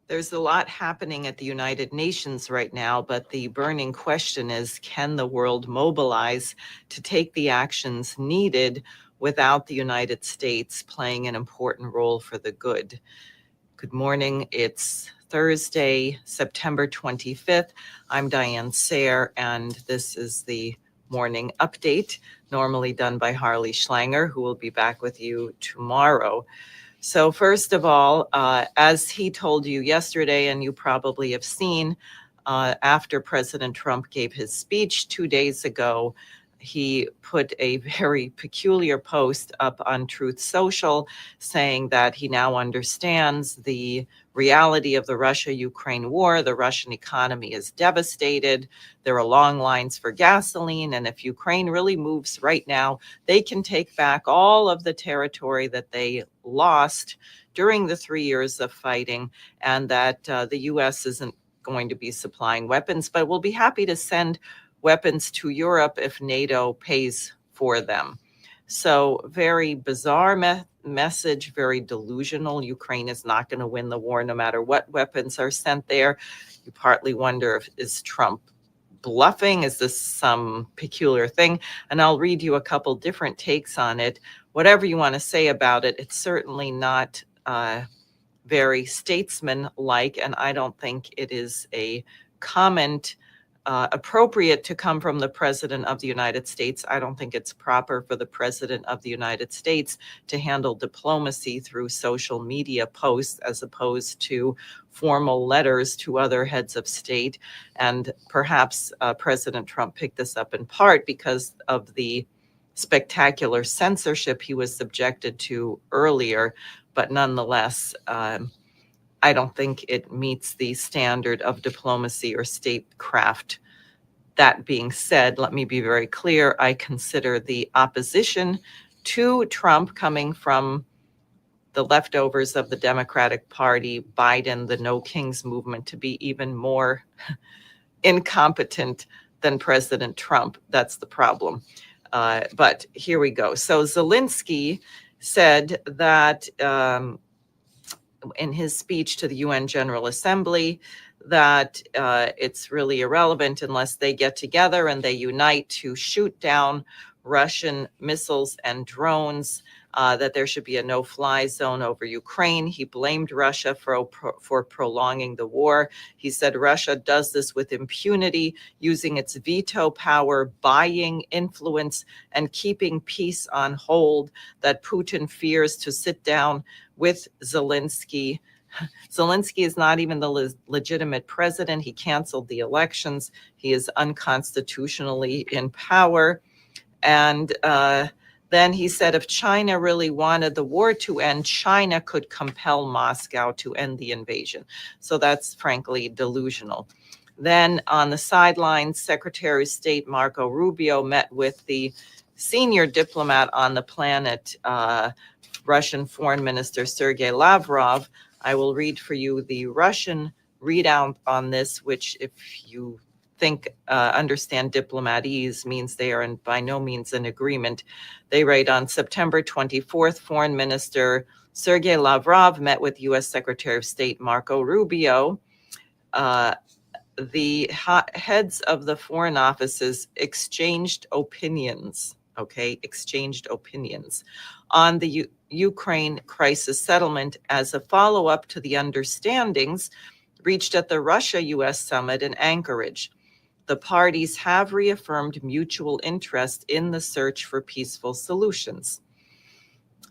There's a lot happening at the United Nations right now, but the burning question is, can the world mobilize to take the actions needed without the United States playing an important role for the good? Good morning. It's Thursday, September 25th. I'm Diane Sare, and this is the morning update, normally done by Harley Schlanger, who will be back with you tomorrow. So first of all, as he told you yesterday, and you probably have seen, after President Trump gave his speech 2 days ago, he put a very peculiar post up on Truth Social saying that he now understands the reality of the Russia-Ukraine war. The Russian economy is devastated. There are long lines for gasoline. And if Ukraine really moves right now, they can take back all of the territory that they lost during the 3 years of fighting, and that the U.S. isn't going to be supplying weapons, but will be happy to send weapons to Europe if NATO pays for them. So very bizarre message, very delusional. Ukraine is not going to win the war no matter what weapons are sent there. You partly wonder, is Trump bluffing? Is this some peculiar thing? And I'll read you a couple different takes on it. Whatever you want to say about it, it's certainly not very statesman-like, and I don't think it is a comment appropriate to come from the President of the United States. I don't think it's proper for the President of the United States to handle diplomacy through social media posts as opposed to formal letters to other heads of state. And perhaps President Trump picked this up in part because of the spectacular censorship he was subjected to earlier. But nonetheless, I don't think it meets the standard of diplomacy or statecraft. That being said, let me be very clear. I consider the opposition to Trump coming from the leftovers of the Democratic Party, Biden, the No Kings movement, to be even more incompetent than President Trump. That's the problem. But here we go. So Zelenskyy said that in his speech to the UN General Assembly that it's really irrelevant unless they get together and they unite to shoot down Russian missiles and drones, that there should be a no-fly zone over Ukraine. He blamed Russia for prolonging the war. He said Russia does this with impunity, using its veto power, buying influence, and keeping peace on hold, that Putin fears to sit down with Zelenskyy. Zelenskyy is not even the legitimate president. He canceled the elections. He is unconstitutionally in power. And then he said if China really wanted the war to end, China could compel Moscow to end the invasion. So that's frankly delusional. Then on the sidelines, Secretary of State Marco Rubio met with the senior diplomat on the planet, Russian Foreign Minister Sergei Lavrov. I will read for you the Russian readout on this, which, if you understand diplomatese, means they are by no means in agreement. They write, on September 24th, Foreign Minister Sergei Lavrov met with U.S. Secretary of State Marco Rubio. The heads of the foreign offices exchanged opinions, on the Ukraine crisis settlement as a follow-up to the understandings reached at the Russia-U.S. summit in Anchorage. The parties have reaffirmed mutual interest in the search for peaceful solutions.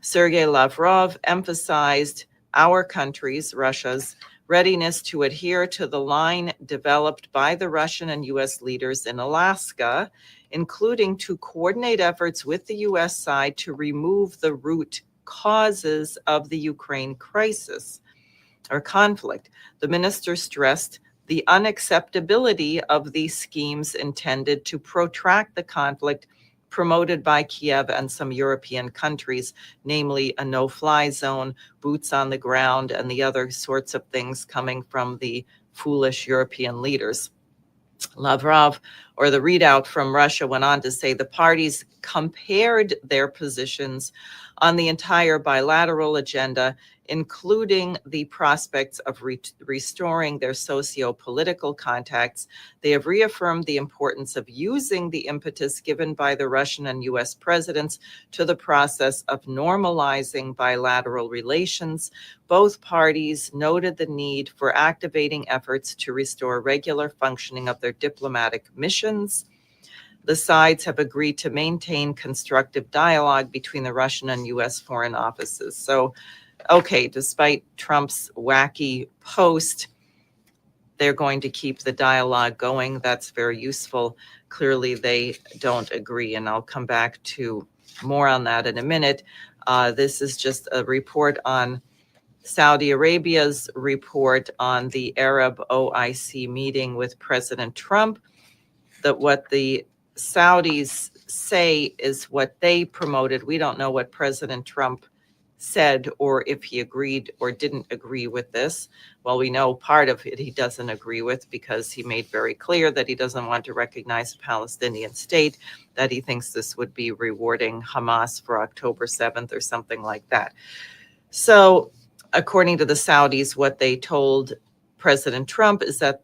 Sergei Lavrov emphasized our country's, Russia's, readiness to adhere to the line developed by the Russian and U.S. leaders in Alaska, including to coordinate efforts with the U.S. side to remove the root causes of the Ukraine crisis or conflict. The minister stressed the unacceptability of these schemes intended to protract the conflict promoted by Kiev and some European countries, namely a no-fly zone, boots on the ground, and the other sorts of things coming from the foolish European leaders. Lavrov or the readout from Russia went on to say the parties compared their positions on the entire bilateral agenda, including the prospects of restoring their socio-political contacts. They have reaffirmed the importance of using the impetus given by the Russian and US presidents to the process of normalizing bilateral relations. Both parties noted the need for activating efforts to restore regular functioning of their diplomatic missions. The sides have agreed to maintain constructive dialogue between the Russian and US foreign offices. So, okay, despite Trump's wacky post, they're going to keep the dialogue going. That's very useful. Clearly, they don't agree, and I'll come back to more on that in a minute. This is just a report on Saudi Arabia's report on the Arab OIC meeting with President Trump. That what the Saudis say is what they promoted. We don't know what President Trump said or if he agreed or didn't agree with this. Well, we know part of it he doesn't agree with because he made very clear that he doesn't want to recognize a Palestinian state, that he thinks this would be rewarding Hamas for October 7th or something like that. So, according to the Saudis, what they told President Trump is that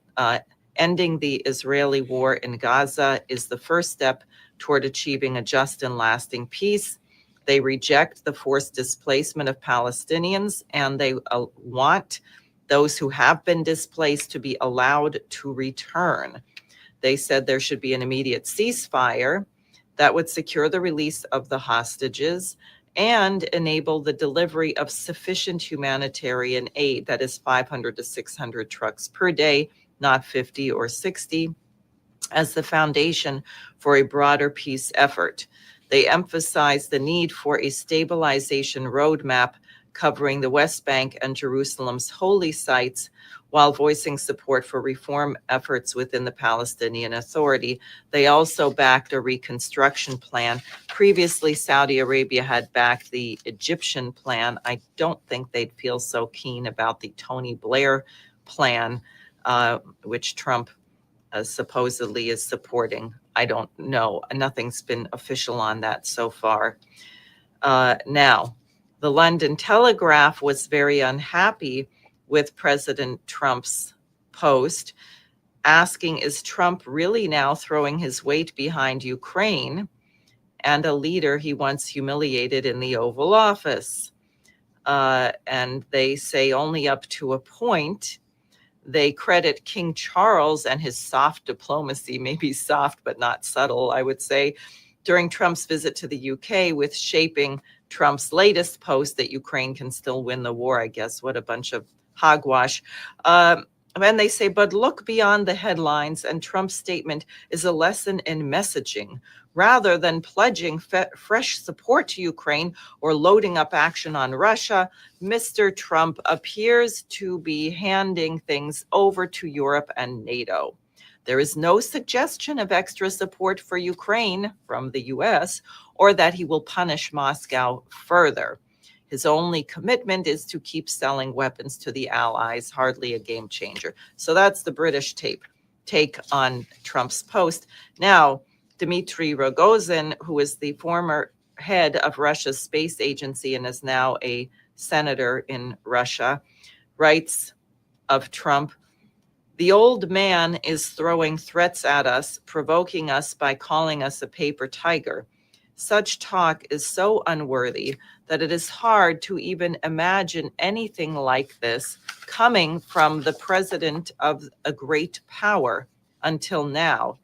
ending the Israeli war in Gaza is the first step toward achieving a just and lasting peace. They reject the forced displacement of Palestinians, and they want those who have been displaced to be allowed to return. They said there should be an immediate ceasefire that would secure the release of the hostages and enable the delivery of sufficient humanitarian aid, that is 500 to 600 trucks per day, not 50 or 60, as the foundation for a broader peace effort. They emphasize the need for a stabilization roadmap covering the West Bank and Jerusalem's holy sites, while voicing support for reform efforts within the Palestinian Authority. They also backed a reconstruction plan. Previously, Saudi Arabia had backed the Egyptian plan. I don't think they'd feel so keen about the Tony Blair plan, which Trump supposedly is supporting. I don't know. Nothing's been official on that so far. Now, the London Telegraph was very unhappy with President Trump's post, asking, is Trump really now throwing his weight behind Ukraine and a leader he once humiliated in the Oval Office? And they say only up to a point. They credit King Charles and his soft diplomacy, maybe soft but not subtle, I would say, during Trump's visit to the UK with shaping Trump's latest post that Ukraine can still win the war, I guess. What a bunch of hogwash. And they say, but look beyond the headlines, and Trump's statement is a lesson in messaging. Rather than pledging fresh support to Ukraine or loading up action on Russia, Mr. Trump appears to be handing things over to Europe and NATO. There is no suggestion of extra support for Ukraine from the US or that he will punish Moscow further. His only commitment is to keep selling weapons to the allies, hardly a game changer. So that's the British take on Trump's post. Now, Dmitry Rogozin, who is the former head of Russia's space agency and is now a senator in Russia, writes of Trump, the old man is throwing threats at us, provoking us by calling us a paper tiger. Such talk is so unworthy that it is hard to even imagine anything like this coming from the president of a great power until now.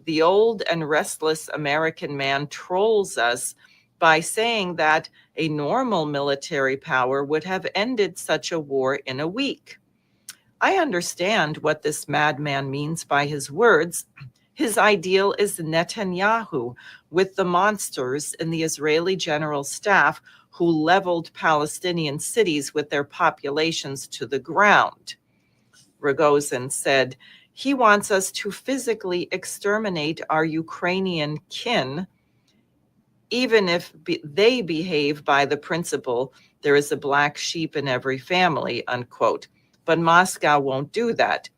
The old and restless American man trolls us by saying that a normal military power would have ended such a war in a week. I understand what this madman means by his words. His ideal is Netanyahu, with the monsters in the Israeli general staff who leveled Palestinian cities with their populations to the ground. Rogozin said, he wants us to physically exterminate our Ukrainian kin, even if they behave by the principle, there is a black sheep in every family, unquote. But Moscow won't do that.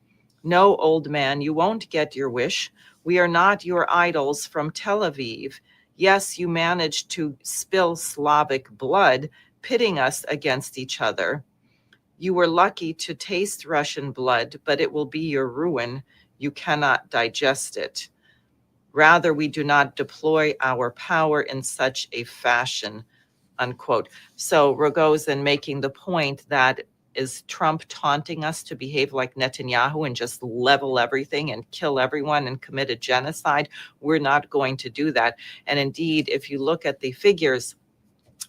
No, old man, you won't get your wish. We are not your idols from Tel Aviv. Yes, you managed to spill Slavic blood, pitting us against each other. You were lucky to taste Russian blood, but it will be your ruin. You cannot digest it. Rather, we do not deploy our power in such a fashion, unquote. So Rogozin making the point that is Trump taunting us to behave like Netanyahu and just level everything and kill everyone and commit a genocide? We're not going to do that. And indeed, if you look at the figures,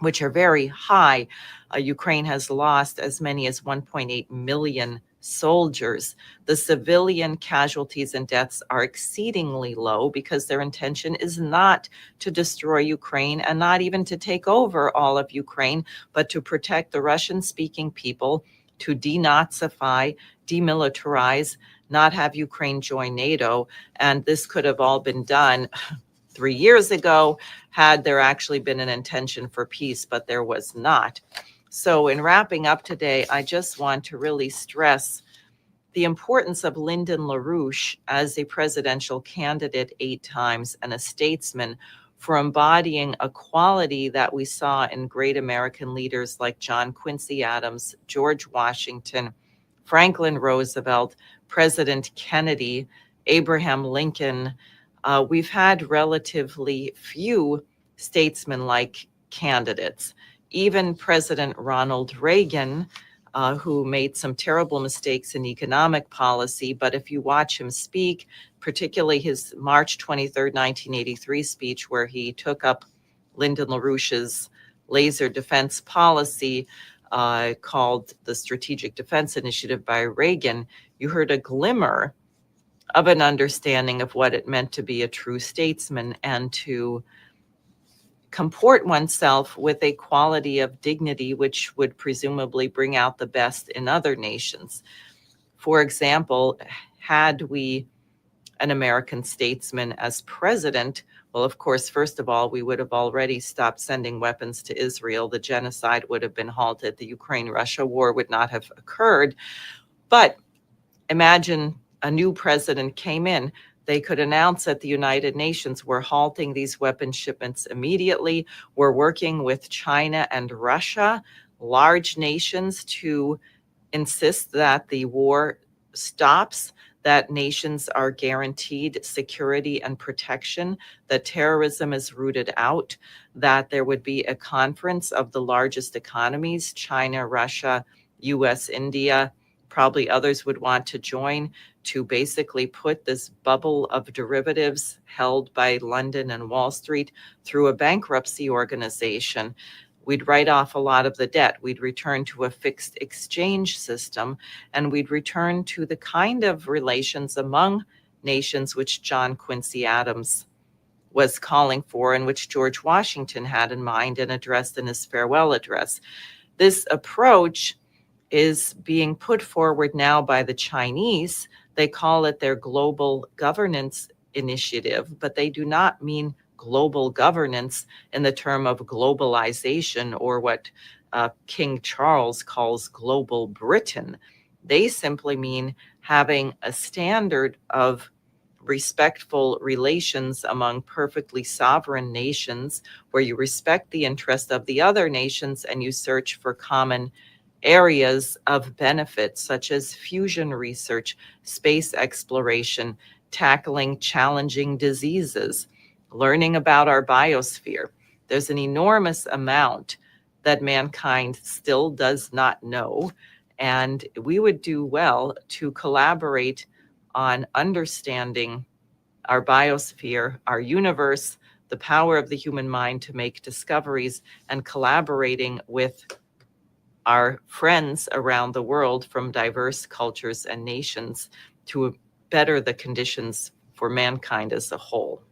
which are very high, Ukraine has lost as many as 1.8 million soldiers. The civilian casualties and deaths are exceedingly low because their intention is not to destroy Ukraine and not even to take over all of Ukraine, but to protect the Russian-speaking people, to denazify, demilitarize, not have Ukraine join NATO. And this could have all been done 3 years ago had there actually been an intention for peace, but there was not. So in wrapping up today, I just want to really stress the importance of Lyndon LaRouche as a presidential candidate 8 times and a statesman for embodying a quality that we saw in great American leaders like John Quincy Adams, George Washington, Franklin Roosevelt, President Kennedy, Abraham Lincoln. We've had relatively few statesman-like candidates. Even President Ronald Reagan, who made some terrible mistakes in economic policy, but if you watch him speak, particularly his March 23rd, 1983 speech, where he took up Lyndon LaRouche's laser defense policy called the Strategic Defense Initiative by Reagan, you heard a glimmer of an understanding of what it meant to be a true statesman and to comport oneself with a quality of dignity which would presumably bring out the best in other nations. For example, had we an American statesman as president, well, of course, first of all, we would have already stopped sending weapons to Israel. The genocide would have been halted. The Ukraine-Russia war would not have occurred. But imagine a new president came in. They could announce at the United Nations, we're halting these weapon shipments immediately. We're working with China and Russia, large nations, to insist that the war stops, that nations are guaranteed security and protection, that terrorism is rooted out, that there would be a conference of the largest economies, China, Russia, US, India, probably others would want to join, to basically put this bubble of derivatives held by London and Wall Street through a bankruptcy organization. We'd write off a lot of the debt. We'd return to a fixed exchange system, and we'd return to the kind of relations among nations which John Quincy Adams was calling for and which George Washington had in mind and addressed in his farewell address. This approach is being put forward now by the Chinese. They call it their global governance initiative, but they do not mean global governance in the term of globalization or what King Charles calls global Britain. They simply mean having a standard of respectful relations among perfectly sovereign nations where you respect the interest of the other nations and you search for common areas of benefit, such as fusion research, space exploration, tackling challenging diseases, learning about our biosphere. There's an enormous amount that mankind still does not know, and we would do well to collaborate on understanding our biosphere, our universe, the power of the human mind to make discoveries, and collaborating with our friends around the world from diverse cultures and nations to better the conditions for mankind as a whole.